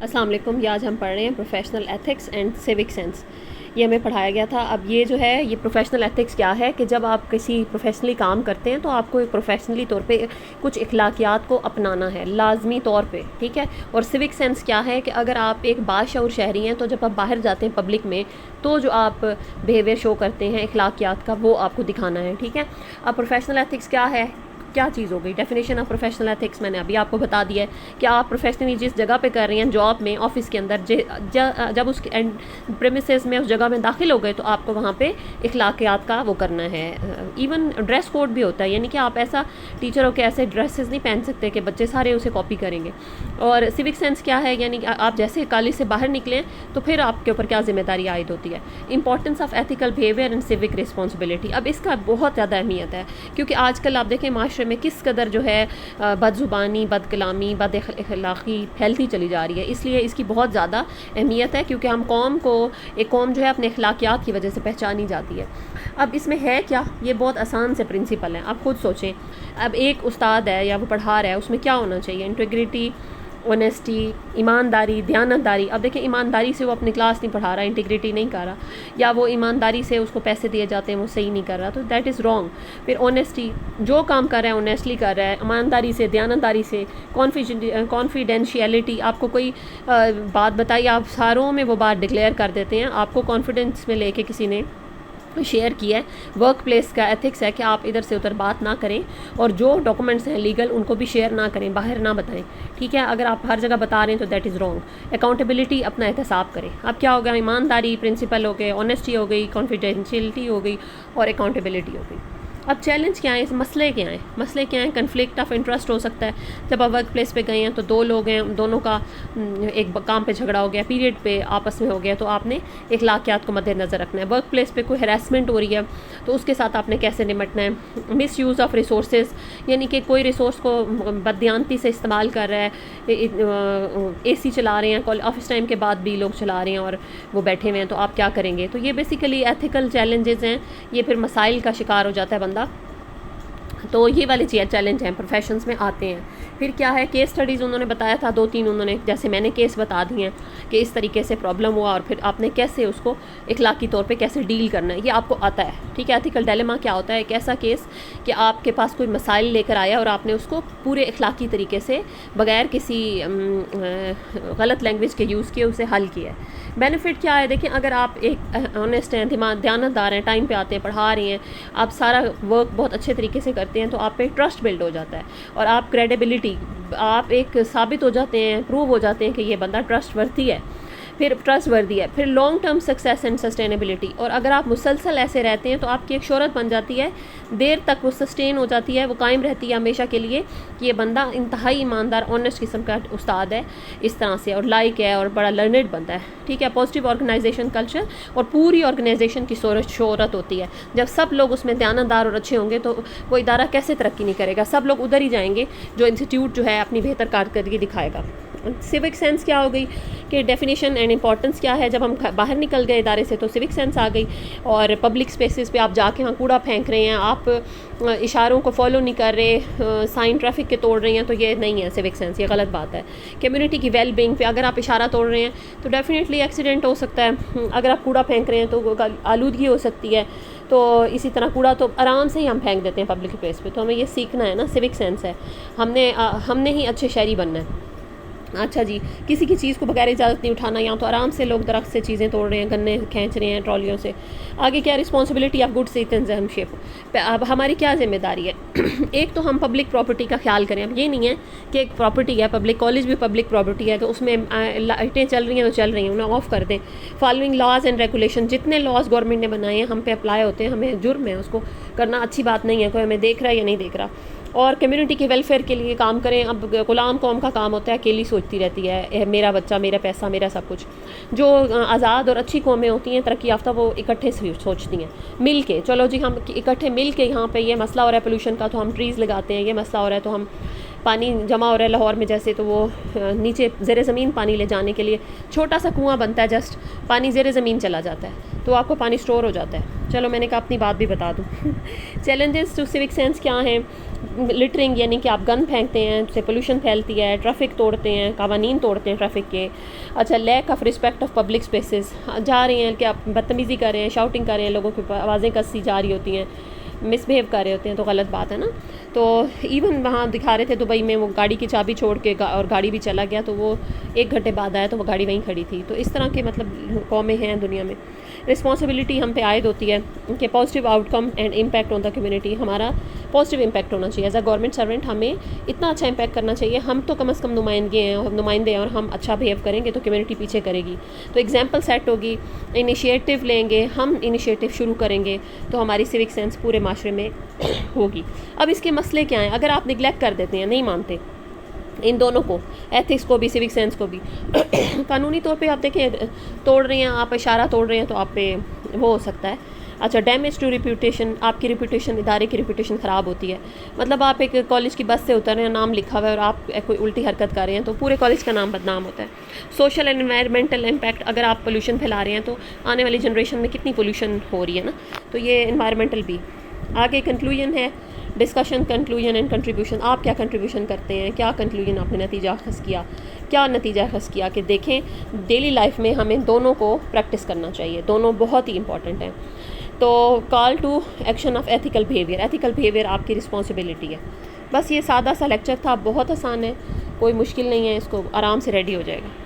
السلام علیکم. یہ آج ہم پڑھ رہے ہیں professional ethics and civic sense. یہ ہمیں پڑھایا گیا تھا. اب یہ جو ہے یہ پروفیشنل ایتھکس کیا ہے کہ جب آپ کسی پروفیشنلی کام کرتے ہیں تو آپ کو ایک پروفیشنلی طور پہ کچھ اخلاقیات کو اپنانا ہے لازمی طور پہ, ٹھیک ہے. اور سیوک سینس کیا ہے کہ اگر آپ ایک باشعور شہری ہیں تو جب آپ باہر جاتے ہیں پبلک میں تو جو آپ بیہیویئر شو کرتے ہیں اخلاقیات کا وہ آپ کو دکھانا ہے, ٹھیک ہے. اب پروفیشنل ایتھکس کیا ہے, کیا چیز ہو گئی. ڈیفینیشن آف پروفیشنل ایتھکس میں نے ابھی آپ کو بتا دیا ہے کہ آپ پروفیشنلی جس جگہ پہ کر رہی ہیں, جاب میں, آفس کے اندر, جب اس کے پریمیسز میں اس جگہ میں داخل ہو گئے تو آپ کو وہاں پہ اخلاقیات کا وہ کرنا ہے. ایون ڈریس کوڈ بھی ہوتا ہے, یعنی کہ آپ ایسا ٹیچر ہو کے ایسے ڈریسز نہیں پہن سکتے کہ بچے سارے اسے کاپی کریں گے. اور سیوک سینس کیا ہے, یعنی کہ آپ جیسے کالج سے باہر نکلیں تو پھر آپ کے اوپر کیا ذمہ داری عائد ہوتی ہے. Importance of ethical behaviour and civic responsibility. اب اس کا بہت زیادہ اہمیت ہے کیونکہ آج کل آپ دیکھیں معاشرے میں کس قدر جو ہے بد زبانی, بد کلامی, بد اخلاقی پھیلتی چلی جا رہی ہے. اس لیے اس کی بہت زیادہ اہمیت ہے کیونکہ ہم ایک قوم جو ہے اپنے اخلاقیات کی وجہ سے پہچانی جاتی ہے. اب اس میں ہے کیا, یہ بہت آسان سے پرنسپل ہیں, آپ خود سوچیں. اب ایک استاد ہے یا وہ پڑھا رہا ہے, اس میں کیا ہونا چاہیے؟ انٹیگریٹی, اونیسٹی, ایمانداری, دیانتداری. اب دیکھیں ایمانداری سے وہ اپنی کلاس نہیں پڑھا رہا, انٹیگریٹی نہیں کر رہا, یا وہ ایمانداری سے اس کو پیسے دیے جاتے ہیں وہ صحیح نہیں کر رہا, تو دیٹ از رانگ. پھر اونیسٹی, جو کام کر رہا ہے اونیسٹلی کر رہا ہے, ایمانداری سے, دیانتداری سے. کانفیڈینشیلٹی, آپ کو کوئی بات بتائی, آپ ساروں میں وہ بات ڈکلیئر کر دیتے ہیں, آپ کو کانفیڈنس میں لے کے کسی نے شیئر کیا ہے. ورک پلیس کا ایتھکس ہے کہ آپ ادھر سے ادھر بات نہ کریں, اور جو ڈاکومنٹس ہیں لیگل ان کو بھی شیئر نہ کریں, باہر نہ بتائیں, ٹھیک ہے. اگر آپ ہر جگہ بتا رہے ہیں تو دیٹ از رانگ. اکاؤنٹیبلٹی, اپنا احتساب کریں. اب کیا ہو گیا, ایمانداری پرنسپل ہو گئے, آنیسٹی ہو گئی, کانفیڈینشیلٹی ہو گئی, اور اکاؤنٹیبلٹی ہو گئی. اب چیلنج کیا ہے, مسئلے کیا ہیں؟ مسئلے کیا ہیں؟ کنفلکٹ آف انٹرسٹ ہو سکتا ہے. جب آپ ورک پلیس پہ گئے ہیں تو دو لوگ ہیں, دونوں کا ایک کام پہ جھگڑا ہو گیا, پیریڈ پہ آپس میں ہو گیا, تو آپ نے اخلاقیات کو مد نظر رکھنا ہے. ورک پلیس پہ کوئی ہراسمنٹ ہو رہی ہے تو اس کے ساتھ آپ نے کیسے نمٹنا ہے. مس یوز آف ریسورسز, یعنی کہ کوئی ریسورس کو بددیانتی سے استعمال کر رہا ہے. اے سی چلا رہے ہیں, آفس ٹائم کے بعد بھی لوگ چلا رہے ہیں اور وہ بیٹھے ہوئے ہیں, تو آپ کیا کریں گے؟ تو یہ بیسیکلی ایتھیکل چیلنجز ہیں, یہ پھر مسائل کا شکار ہو جاتا ہے بندہ. تو یہ والے چیلنج ہیں پروفیشنز میں آتے ہیں. پھر کیا ہے, کیس سٹڈیز انہوں نے بتایا تھا 2-3, انہوں نے جیسے میں نے کیس بتا دی ہیں کہ اس طریقے سے پرابلم ہوا اور پھر آپ نے کیسے اس کو اخلاقی طور پہ کیسے ڈیل کرنا ہے, یہ آپ کو آتا ہے, ٹھیک ہے. ایتھیکل ڈیلیما کیا ہوتا ہے, ایک ایسا کیس کہ آپ کے پاس کوئی مسائل لے کر آیا اور آپ نے اس کو پورے اخلاقی طریقے سے بغیر کسی غلط لینگویج کے یوز کیے اسے حل کیا ہے. بینیفٹ کیا ہے, دیکھیں اگر آپ ایک آنیسٹ ہیں, دیانتدار ہیں, ٹائم پہ آتے ہیں, پڑھا رہی ہیں, آپ سارا ورک بہت اچھے طریقے سے کرتے ہیں, تو آپ پہ ٹرسٹ بلڈ ہو جاتا ہے, اور آپ کریڈیبلٹی, آپ ایک ثابت ہو جاتے ہیں, پروو ہو جاتے ہیں کہ یہ بندہ ٹرسٹ ورتھی ہے. پھر long term success and sustainability. اور اگر آپ مسلسل ایسے رہتے ہیں تو آپ کی ایک شہرت بن جاتی ہے, دیر تک وہ سسٹین ہو جاتی ہے, وہ قائم رہتی ہے ہمیشہ کے لیے کہ یہ بندہ انتہائی ایماندار, آنیسٹ قسم کا استاد ہے, اس طرح سے, اور لائک ہے, اور بڑا لرنڈ بنتا ہے, ٹھیک ہے. پازیٹیو آرگنائزیشن کلچر, اور پوری آرگنائزیشن کی شہرت ہوتی ہے. جب سب لوگ اس میں دیانتدار اور اچھے ہوں گے تو وہ ادارہ کیسے ترقی نہیں کرے گا؟ سب لوگ ادھر ہی جائیں گے جو انسٹیٹیوٹ جو ہے اپنی بہتر کارکردگی دکھائے گا. سیوک سینس کیا ہو گئی کہ ڈیفینیشن اینڈ امپورٹنس کیا ہے. جب ہم باہر نکل گئے ادارے سے تو سیوک سینس آ گئی. اور پبلک اسپیسز پہ آپ جا کے وہاں کوڑا پھینک رہے ہیں, آپ اشاروں کو فالو نہیں کر رہے, سائن ٹریفک کے توڑ رہے ہیں, تو یہ نہیں ہے سیوک سینس, یہ غلط بات ہے. کمیونٹی کی ویل بینگ پہ اگر آپ اشارہ توڑ رہے ہیں تو ڈیفینیٹلی ایکسیڈنٹ ہو سکتا ہے. اگر آپ کوڑا پھینک رہے ہیں تو آلودگی ہو سکتی ہے. تو اسی طرح کوڑا تو آرام سے ہی ہم پھینک دیتے ہیں پبلک پلیس پہ. تو ہمیں یہ سیکھنا ہے نا, سیوک سینس ہے, ہم نے ہی اچھے شہری بننا ہے. اچھا جی, کسی کی چیز کو بغیر اجازت نہیں اٹھانا. یہاں تو آرام سے لوگ درخت سے چیزیں توڑ رہے ہیں, گنے کھینچ رہے ہیں ٹرالیوں سے. آگے کیا, رسپانسبلٹی آف گڈ سٹیزن شپ. اب ہماری کیا ذمہ داری ہے؟ ایک تو ہم پبلک پراپرٹی کا خیال کریں. اب یہ نہیں ہے کہ ایک پراپرٹی ہے, پبلک کالج بھی پبلک پراپرٹی ہے, تو اس میں لائٹیں چل رہی ہیں تو چل رہی ہیں, انہیں آف کر دیں. فالوئنگ لاز اینڈ ریگولیشن, جتنے لاز گورنمنٹ نے بنائے ہیں ہم پہ اپلائی ہوتے ہیں, ہمیں جرم ہے اس کو کرنا, اچھی بات نہیں ہے. کوئی ہمیں دیکھ رہا ہے یا نہیں دیکھ رہا. اور کمیونٹی کے ویلفیئر کے لیے کام کریں. اب غلام قوم کا کام ہوتا ہے اکیلی سوچتی رہتی ہے, میرا بچہ, میرا پیسہ, میرا سب کچھ. جو آزاد اور اچھی قومیں ہوتی ہیں ترقی یافتہ, وہ اکٹھے سوچتی ہیں, مل کے. چلو جی, ہم اکٹھے مل کے یہاں پہ یہ مسئلہ ہو رہا ہے پولوشن کا, تو ہم ٹریز لگاتے ہیں. یہ مسئلہ ہو رہا ہے تو ہم پانی جمع ہو رہا ہے لاہور میں جیسے, تو وہ نیچے زیر زمین پانی لے جانے کے لیے چھوٹا سا کنواں بنتا ہے, جسٹ پانی زیر زمین چلا جاتا ہے, تو آپ کو پانی اسٹور ہو جاتا ہے. چلو میں نے کہا اپنی بات بھی بتا دوں. چیلنجز ٹو سیوک سینس کیا ہیں؟ لٹرنگ یعنی کہ آپ گن پھینکتے ہیں، اس سے پولوشن پھیلتی ہے، ٹریفک توڑتے ہیں، قوانین توڑتے ہیں ٹریفک کے. اچھا lack of respect of public spaces, جا رہے ہیں کہ آپ بدتمیزی کر رہے ہیں، شاؤٹنگ کر رہے ہیں، لوگوں کی آوازیں کسی جا رہی ہوتی ہیں، مس بہیو کر رہے ہوتے ہیں، تو غلط بات ہے نا. تو ایون وہاں دکھا رہے تھے دبئی میں، وہ گاڑی کی چابی چھوڑ کے اور گاڑی بھی چلا گیا، تو وہ 1 گھنٹے بعد آیا تو وہ گاڑی وہیں کھڑی تھی. تو اس طرح کے مطلب قومیں ہیں دنیا میں. رسپانسبلٹی ہم پہ عائد ہوتی ہے کہ positive out come and impact on the community, ہمارا پازیٹیو امپیکٹ ہونا چاہیے. ایز اے گورنمنٹ سرونٹ ہمیں اتنا اچھا امپیکٹ کرنا چاہیے. ہم تو کم از کم نمائندے ہیں اور ہم اچھا بہیو کریں گے تو کمیونٹی پیچھے کرے گی. تو ایگزامپل سیٹ ہوگی، انیشیٹو لیں گے، ہم انیشیٹو شروع کریں گے تو ہماری سیوک سینس پورے معاشرے میں ہوگی. اب اس کے مسئلے کیا ہیں؟ اگر آپ نگلیکٹ کر دیتے ہیں، نہیں مانتے ان دونوں کو، ایتھکس کو بھی سیوک سینس کو بھی، قانونی طور پہ آپ دیکھیں توڑ رہے ہیں، آپ اشارہ توڑ رہے ہیں تو آپ پہ وہ ہو سکتا ہے. اچھا ڈیمیج ٹو ریپوٹیشن، آپ کی ریپوٹیشن، ادارے کی ریپوٹیشن خراب ہوتی ہے. مطلب آپ ایک کالج کی بس سے اتر رہے ہیں، نام لکھا ہوا ہے اور آپ کوئی الٹی حرکت کر رہے ہیں تو پورے کالج کا نام بدنام ہوتا ہے. سوشل اینڈ انوائرمنٹل امپیکٹ، اگر آپ پولوشن پھیلا رہے ہیں تو آنے والی جنریشن میں کتنی پولوشن ہو رہی ہے نا. تو یہ انوائرمنٹل بھی. آگے کنکلوژن ہے، ڈسکشن، کنکلوژن اینڈ کنٹریبیوشن. آپ کیا کنٹریبیوشن کرتے ہیں؟ کیا کنکلوژن آپ نے نتیجہ اخذ کیا؟ کیا نتیجہ اخذ کیا کہ دیکھیں ڈیلی لائف میں ہمیں دونوں کو پریکٹس کرنا چاہیے، دونوں بہت ہی امپورٹنٹ ہیں. تو call to action of ethical behaviour, ethical behaviour آپ کی رسپانسبلٹی ہے. بس یہ سادہ سا لیکچر تھا، بہت آسان ہے، کوئی مشکل نہیں ہے، اس کو آرام سے ریڈی ہو جائے گا.